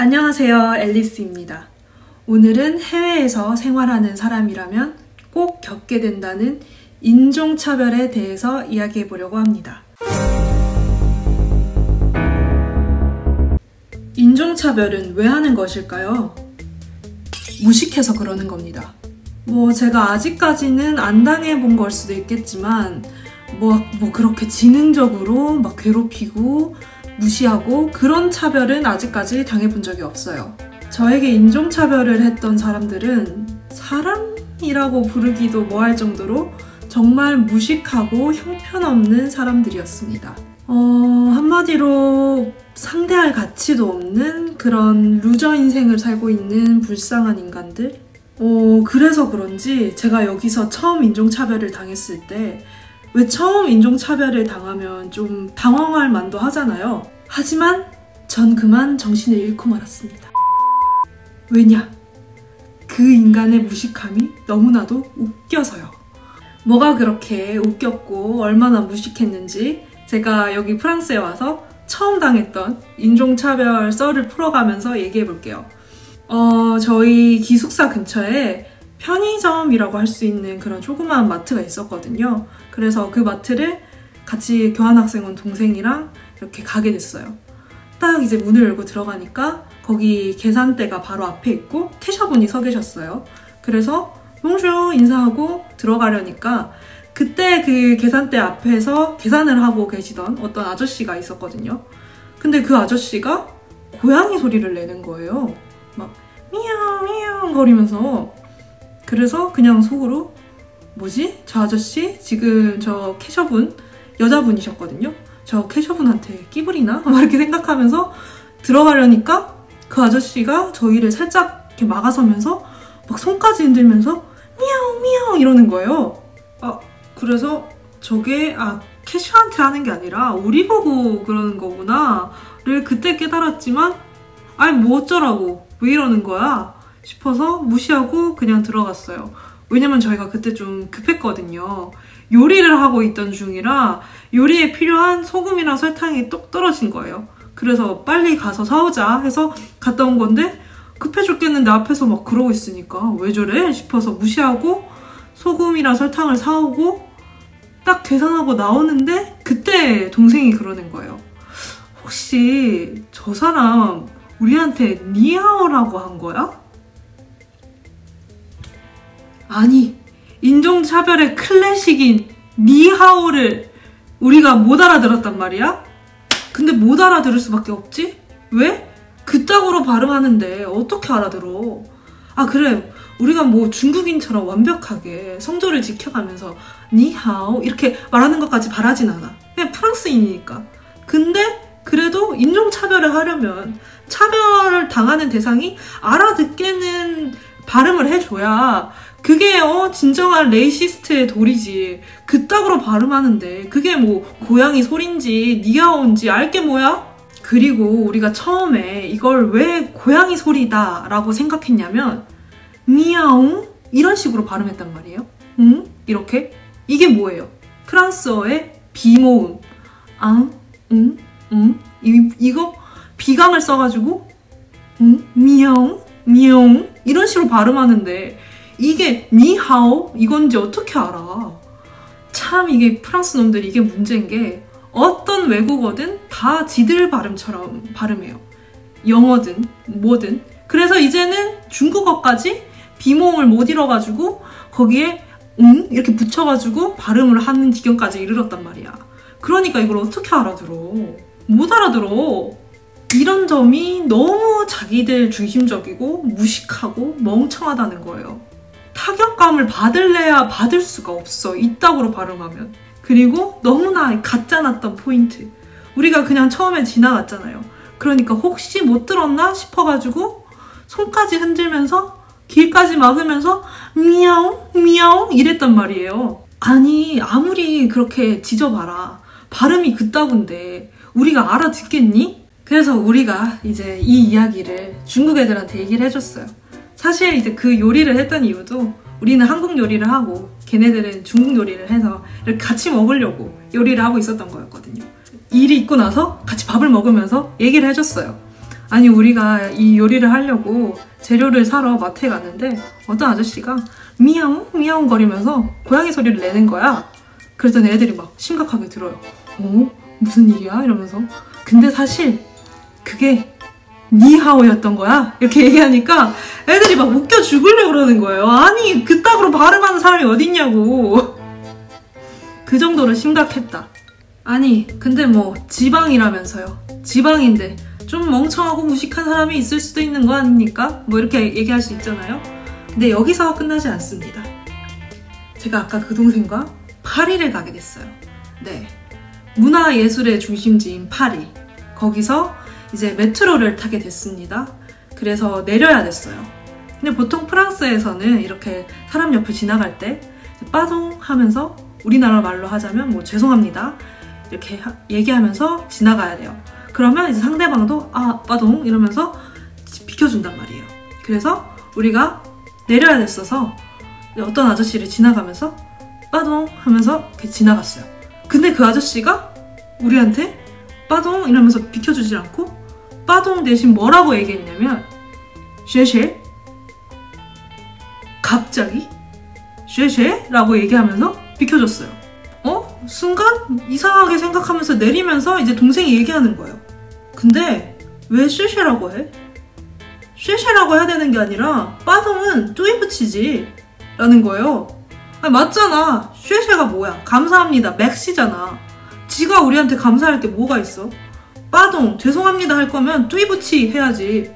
안녕하세요, 앨리스입니다. 오늘은 해외에서 생활하는 사람이라면 꼭 겪게 된다는 인종차별에 대해서 이야기해 보려고 합니다. 인종차별은 왜 하는 것일까요? 무식해서 그러는 겁니다. 제가 아직까지는 안 당해본 걸 수도 있겠지만 그렇게 지능적으로 막 괴롭히고 무시하고 그런 차별은 아직까지 당해본 적이 없어요. 저에게 인종차별을 했던 사람들은 사람이라고 부르기도 뭐할 정도로 정말 무식하고 형편없는 사람들이었습니다. 한마디로 상대할 가치도 없는 그런 루저 인생을 살고 있는 불쌍한 인간들? 그래서 그런지 제가 여기서 처음 인종차별을 당했을 때 왜 처음 인종차별을 당하면 좀 당황할 만도 하잖아요. 하지만 전 그만 정신을 잃고 말았습니다. 왜냐? 그 인간의 무식함이 너무나도 웃겨서요. 뭐가 그렇게 웃겼고 얼마나 무식했는지 제가 여기 프랑스에 와서 처음 당했던 인종차별 썰을 풀어가면서 얘기해 볼게요. 저희 기숙사 근처에 편의점이라고 할 수 있는 그런 조그마한 마트가 있었거든요. 그래서 그 마트를 같이 교환학생 온 동생이랑 이렇게 가게 됐어요. 딱 이제 문을 열고 들어가니까 거기 계산대가 바로 앞에 있고 캐셔분이 서 계셨어요. 그래서 봉슈 인사하고 들어가려니까 그때 그 계산대 앞에서 계산을 하고 계시던 어떤 아저씨가 있었거든요. 근데 그 아저씨가 고양이 소리를 내는 거예요. 막 미야옹 미야옹 거리면서. 그래서 그냥 속으로 뭐지? 저 아저씨 지금 저 캐셔분 여자분이셨거든요. 저 캐셔분한테 끼부리나? 막 이렇게 생각하면서 들어가려니까 그 아저씨가 저희를 살짝 이렇게 막아서면서 막 손까지 흔들면서 미야옹 미야옹 이러는 거예요. 그래서 저게 캐셔한테 하는 게 아니라 우리 보고 그러는 거구나를 그때 깨달았지만 뭐 어쩌라고 왜 이러는 거야 싶어서 무시하고 그냥 들어갔어요. 왜냐면 저희가 그때 좀 급했거든요. 요리를 하고 있던 중이라 요리에 필요한 소금이랑 설탕이 똑 떨어진 거예요. 그래서 빨리 가서 사오자 해서 갔다 온 건데 급해 죽겠는데 앞에서 막 그러고 있으니까 왜 저래 싶어서 무시하고 소금이랑 설탕을 사오고 딱 계산하고 나오는데 그때 동생이 그러는 거예요. 혹시 저 사람 우리한테 니하오라고 한 거야? 아니, 인종차별의 클래식인 니하오를 우리가 못 알아들었단 말이야? 근데 못 알아들을 수밖에 없지? 왜? 그따구로 발음하는데 어떻게 알아들어? 그래, 우리가 중국인처럼 완벽하게 성조를 지켜가면서 니하오 이렇게 말하는 것까지 바라진 않아. 그냥 프랑스인이니까. 근데 그래도 인종차별을 하려면 차별을 당하는 대상이 알아듣게는 발음을 해줘야 그게 진정한 레이시스트의 도리지. 그따구로 발음하는데 그게 고양이 소린지 니아오인지 알게 뭐야? 그리고 우리가 처음에 이걸 왜 고양이 소리다 라고 생각했냐면 니아옹 이런 식으로 발음했단 말이에요. 이렇게? 이게 뭐예요? 프랑스어의 비모음 이거 비강을 써가지고 미야옹 미야옹 이런 식으로 발음하는데 이게 니하오 이건지 어떻게 알아? 참 이게 프랑스 놈들이 이게 문제인 게 어떤 외국어든 다 지들 발음처럼 발음해요. 영어든 뭐든. 그래서 이제는 중국어까지 비모음을 못 잃어가지고 거기에 이렇게 붙여가지고 발음을 하는 지경까지 이르렀단 말이야. 그러니까 이걸 어떻게 알아들어? 못 알아들어. 이런 점이 너무 자기들 중심적이고 무식하고 멍청하다는 거예요. 타격감을 받을래야 받을 수가 없어. 이따구로 발음하면. 그리고 너무나 가짜났던 포인트. 우리가 그냥 처음에 지나갔잖아요. 그러니까 혹시 못 들었나 싶어가지고 손까지 흔들면서 길까지 막으면서 미야옹 미야옹 이랬단 말이에요. 아니 아무리 그렇게 지져봐라. 발음이 그따군데 우리가 알아듣겠니? 그래서 우리가 이제 이 이야기를 중국 애들한테 얘기를 해줬어요. 사실 이제 그 요리를 했던 이유도 우리는 한국 요리를 하고 걔네들은 중국 요리를 해서 이렇게 같이 먹으려고 요리를 하고 있었던 거였거든요. 일이 있고 나서 같이 밥을 먹으면서 얘기를 해줬어요. 아니 우리가 이 요리를 하려고 재료를 사러 마트에 갔는데 어떤 아저씨가 미야옹 미야옹 거리면서 고양이 소리를 내는 거야. 그랬더니 애들이 막 심각하게 들어요. 무슨 일이야? 이러면서. 근데 사실 그게 니하오였던 거야. 이렇게 얘기하니까 애들이 막 웃겨 죽으려고 그러는 거예요. 아니 그따구로 발음하는 사람이 어딨냐고. 그 정도로 심각했다. 아니 근데 뭐 지방이라면서요. 지방인데 좀 멍청하고 무식한 사람이 있을 수도 있는 거 아닙니까? 뭐 이렇게 얘기할 수 있잖아요. 근데 여기서 끝나지 않습니다. 제가 아까 그 동생과 파리를 가게 됐어요. 네, 문화예술의 중심지인 파리. 거기서 이제 메트로를 타게 됐습니다. 그래서 내려야 됐어요. 근데 보통 프랑스에서는 이렇게 사람 옆을 지나갈 때 빠동 하면서 우리나라 말로 하자면 뭐 죄송합니다 이렇게 얘기하면서 지나가야 돼요. 그러면 이제 상대방도 아 빠동 이러면서 비켜준단 말이에요. 그래서 우리가 내려야 됐어서 어떤 아저씨를 지나가면서 빠동 하면서 이렇게 지나갔어요. 근데 그 아저씨가 우리한테 빠동 이러면서 비켜주지 않고 빠동 대신 뭐라고 얘기했냐면 쉐쉐 갑자기 쉐쉐 라고 얘기하면서 비켜줬어요. 순간 이상하게 생각하면서 내리면서 이제 동생이 얘기하는 거예요. 근데 왜 쉐쉐라고 해? 쉐쉐라고 해야 되는 게 아니라 빠동은 뚜이 붙이지 라는 거예요. 아니, 맞잖아. 쉐쉐가 뭐야? 감사합니다. 맥시잖아. 지가 우리한테 감사할 게 뭐가 있어? 빠동 죄송합니다 할 거면 뚜이 붙이 해야지.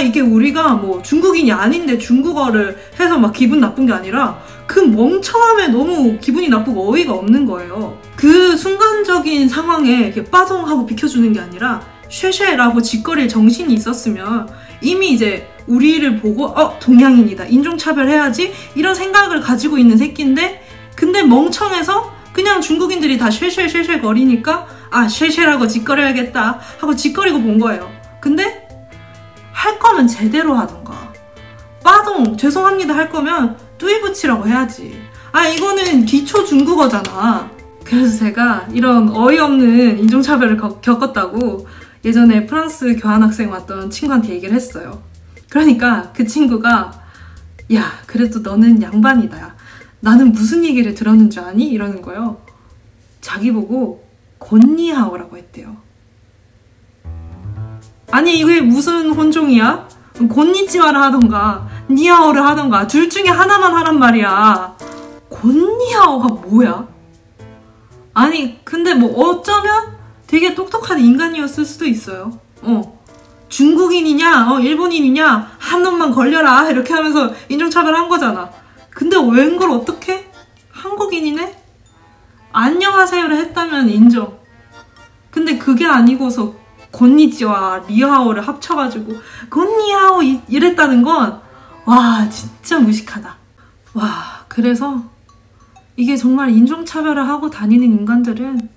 이게 우리가 뭐 중국인이 아닌데 중국어를 해서 막 기분 나쁜 게 아니라 그 멍청함에 너무 기분이 나쁘고 어이가 없는 거예요. 그 순간적인 상황에 이렇게 빠동하고 비켜주는 게 아니라 쉐쉐라고 짓거릴 정신이 있었으면 이미 이제 우리를 보고 동양인이다 인종차별해야지 이런 생각을 가지고 있는 새끼인데 근데 멍청해서 그냥 중국인들이 다 쉐쉐쉐쉐 거리니까 쉐쉐라고 짓거려야겠다 하고 짓거리고 본 거예요. 근데 할 거면 제대로 하던가. 빠동 죄송합니다 할 거면 뚜이 붙이라고 해야지. 이거는 기초 중국어잖아. 그래서 제가 이런 어이없는 인종차별을 겪었다고 예전에 프랑스 교환학생 왔던 친구한테 얘기를 했어요. 그러니까 그 친구가 야 그래도 너는 양반이다. 나는 무슨 얘기를 들었는 줄 아니? 이러는 거예요. 자기 보고 곤니하오라고 했대요. 아니 이게 무슨 혼종이야? 곤니치와를 하던가 니하오를 하던가 둘 중에 하나만 하란 말이야. 곤니하오가 뭐야? 아니 근데 뭐 어쩌면 되게 똑똑한 인간이었을 수도 있어요. 중국인이냐 일본인이냐 한 놈만 걸려라 이렇게 하면서 인종차별한 거잖아. 근데 웬걸 어떻게? 한국인이네? 안녕하세요를 했다면 인정. 근데 그게 아니고서 곤니치와 리하오를 합쳐가지고 곤니하오 이랬다는 건 와 진짜 무식하다. 와 그래서 이게 정말 인종차별을 하고 다니는 인간들은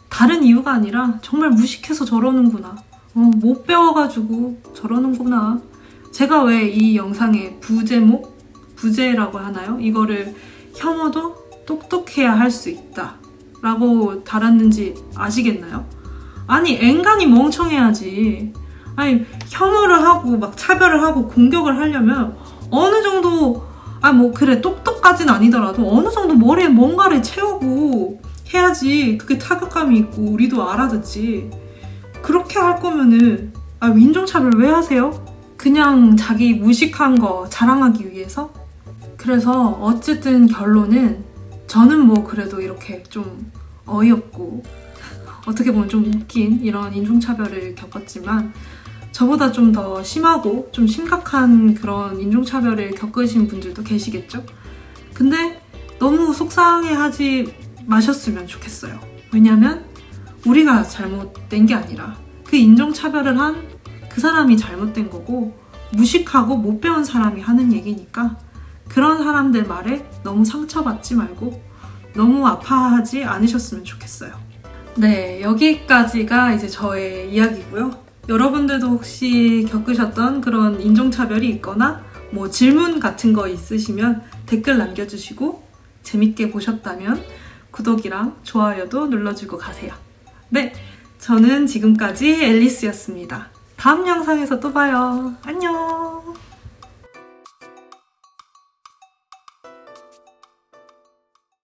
다른 이유가 아니라 정말 무식해서 저러는구나. 못 배워가지고 저러는구나. 제가 왜 이 영상에 부제목? 부제라고 하나요? 이거를 혐오도 똑똑해야 할 수 있다 라고 달았는지 아시겠나요? 아니 엔간히 멍청해야지. 아니 혐오를 하고 막 차별을 하고 공격을 하려면 어느 정도 뭐 그래 똑똑까진 아니더라도 어느 정도 머리에 뭔가를 채우고 해야지 그게 타격감이 있고 우리도 알아듣지. 그렇게 할 거면은 인종차별 왜 하세요? 그냥 자기 무식한 거 자랑하기 위해서? 그래서 어쨌든 결론은 저는 뭐 그래도 이렇게 좀 어이없고 어떻게 보면 좀 웃긴 이런 인종차별을 겪었지만 저보다 좀 더 심하고 좀 심각한 그런 인종차별을 겪으신 분들도 계시겠죠? 근데 너무 속상해하지 마셨으면 좋겠어요. 왜냐면 우리가 잘못된 게 아니라 그 인종차별을 한 그 사람이 잘못된 거고 무식하고 못 배운 사람이 하는 얘기니까 그런 사람들 말에 너무 상처받지 말고 너무 아파하지 않으셨으면 좋겠어요. 네, 여기까지가 이제 저의 이야기고요. 여러분들도 혹시 겪으셨던 그런 인종차별이 있거나 뭐 질문 같은 거 있으시면 댓글 남겨주시고 재밌게 보셨다면 구독이랑 좋아요도 눌러주고 가세요. 네, 저는 지금까지 앨리스였습니다. 다음 영상에서 또 봐요. 안녕.